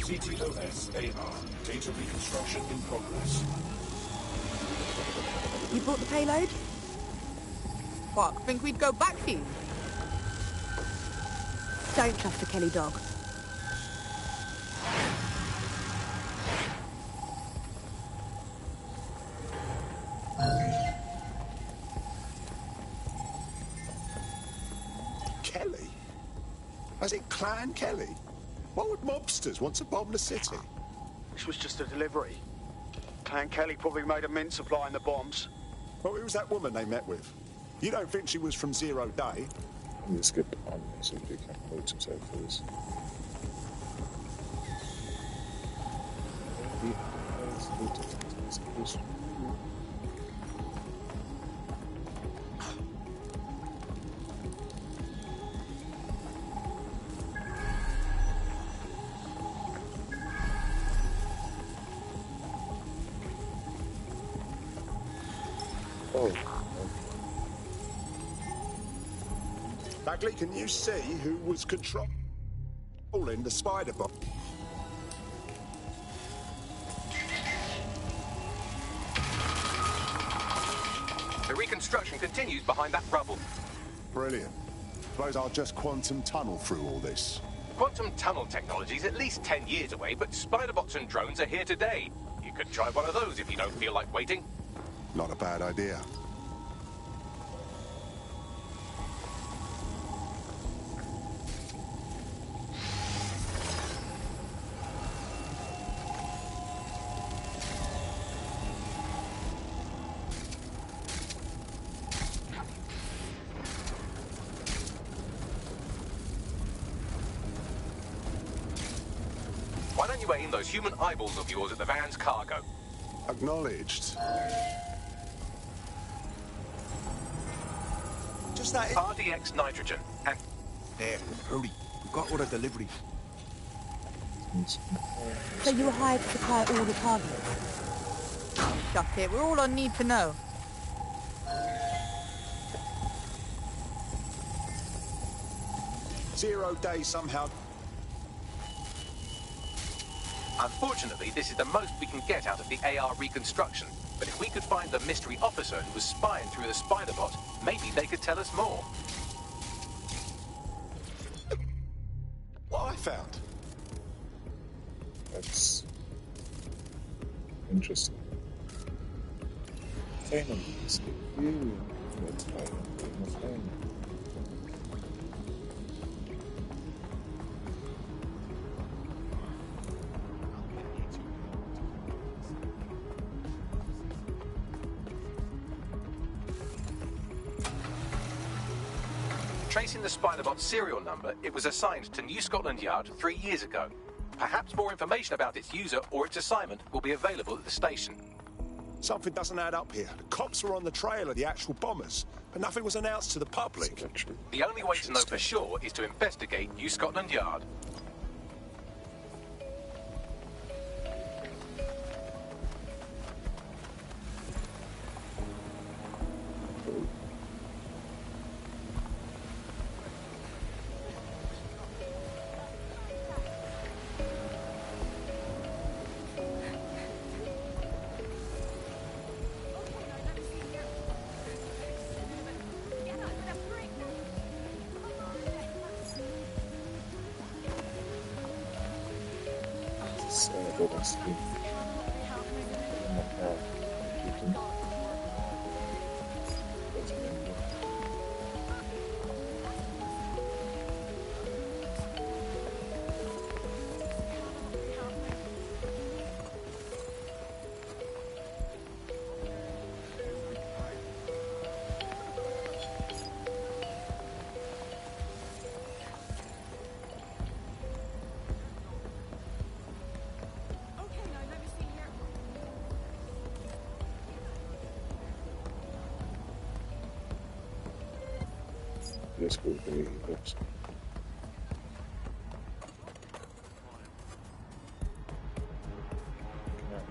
CTOS-AR. Data reconstruction in progress. You brought the payload? What, think we'd go back here? Don't trust the Kelly dog. Kelly? Is it Clan Kelly? Why would mobsters want to bomb the city? This was just a delivery. Clan Kelly probably made a mint supplying the bombs. Well, who was that woman they met with? You don't think she was from Zero Day? Let me skip on so they can hold himself for this. Bagley, can you see who was controlling the spider bot? The reconstruction continues behind that rubble. Brilliant. Suppose I'll just quantum tunnel through all this. Quantum tunnel technology is at least 10 years away, but spider bots and drones are here today. You could try one of those if you don't feel like waiting. Not a bad idea. Why don't you aim those human eyeballs of yours at the van's cargo? Acknowledged. Just that RDX nitrogen and... There, hurry. We've got all the delivery. So you were hired to supply all the targets? Shut it, we're all on need to know. 0 days somehow. Unfortunately, this is the most we can get out of the AR reconstruction. But if we could find the mystery officer who was spying through the spider bot, maybe they could tell us more. What I found? That's interesting. Finally, it's really fine. Tracing the Spider-Bot's serial number, it was assigned to New Scotland Yard 3 years ago. Perhaps more information about its user or its assignment will be available at the station. Something doesn't add up here. The cops were on the trail of the actual bombers, but nothing was announced to the public. The only way to know for sure is to investigate New Scotland Yard. Let's go the way he goes.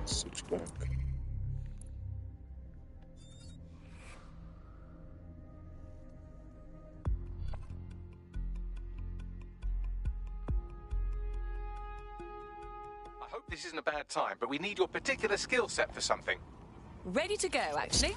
Switch back. I hope this isn't a bad time, but we need your particular skill set for something. Ready to go, actually.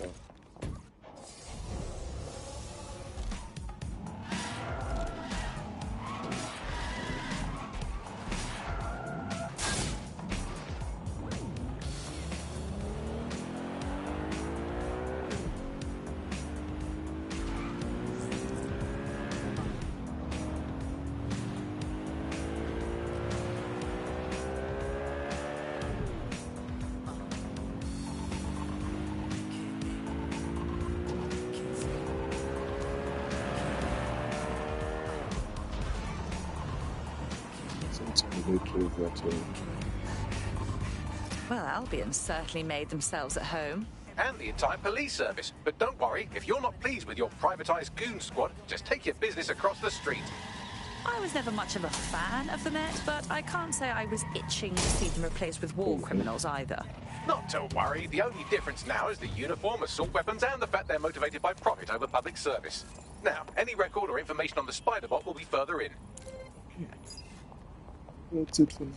Well, Albion certainly made themselves at home. And the entire police service. But don't worry, if you're not pleased with your privatised goon squad, just take your business across the street. I was never much of a fan of the Met, but I can't say I was itching to see them replaced with war criminals either. Not to worry, the only difference now is the uniform, assault weapons, and the fact they're motivated by profit over public service. Now, any record or information on the Spider-Bot will be further in. That's it for now.